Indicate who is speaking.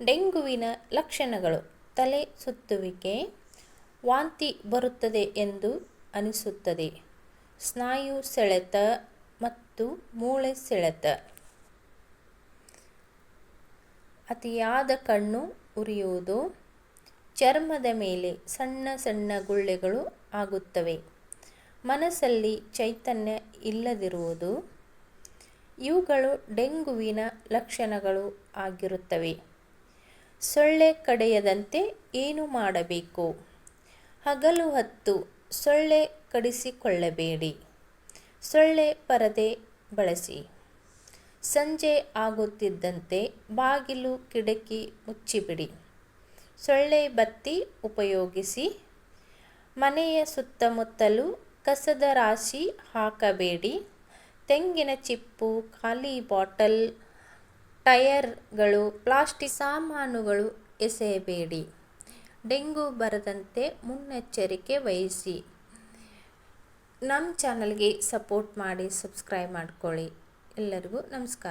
Speaker 1: ಡೆಂಗುವಿನ ಲಕ್ಷಣಗಳು: ತಲೆ ಸುತ್ತುವಿಕೆ, ವಾಂತಿ ಬರುತ್ತದೆ ಎಂದು ಅನಿಸುತ್ತದೆ, ಸ್ನಾಯು ಸೆಳೆತ ಮತ್ತು ಮೂಳೆ ಸೆಳೆತ, ಅತಿಯಾದ ಕಣ್ಣು ಉರಿಯುವುದು, ಚರ್ಮದ ಮೇಲೆ ಸಣ್ಣ ಸಣ್ಣ ಗುಳ್ಳೆಗಳು ಆಗುತ್ತವೆ, ಮನಸ್ಸಲ್ಲಿ ಚೈತನ್ಯ ಇಲ್ಲದಿರುವುದು. ಇವುಗಳು ಡೆಂಗುವಿನ ಲಕ್ಷಣಗಳು ಆಗಿರುತ್ತವೆ. ಸೊಳ್ಳೆ ಕಡಿಯದಂತೆ ಏನು ಮಾಡಬೇಕು? ಹಗಲು ಹೊತ್ತು ಸೊಳ್ಳೆ ಕಡಿಸಿಕೊಳ್ಳಬೇಡಿ. ಸೊಳ್ಳೆ ಪರದೆ ಬಳಸಿ. ಸಂಜೆ ಆಗುತ್ತಿದ್ದಂತೆ ಬಾಗಿಲು ಕಿಟಕಿ ಮುಚ್ಚಿಬಿಡಿ. ಸೊಳ್ಳೆ ಬತ್ತಿ ಉಪಯೋಗಿಸಿ. ಮನೆಯ ಸುತ್ತಮುತ್ತಲೂ ಕಸದ ರಾಶಿ ಹಾಕಬೇಡಿ. ತೆಂಗಿನ ಚಿಪ್ಪು, ಖಾಲಿ ಬಾಟಲ್, ಟಯರ್ಗಳು, ಪ್ಲಾಸ್ಟಿಕ್ ಸಾಮಾನುಗಳು ಎಸೆಯಬೇಡಿ. ಡೆಂಗು ಬರದಂತೆ ಮುನ್ನೆಚ್ಚರಿಕೆ ವಹಿಸಿ. ನಮ್ಮ ಚಾನಲ್ಗೆ ಸಪೋರ್ಟ್ ಮಾಡಿ, ಸಬ್ಸ್ಕ್ರೈಬ್ ಮಾಡ್ಕೊಳ್ಳಿ. ಎಲ್ಲರಿಗೂ ನಮಸ್ಕಾರ.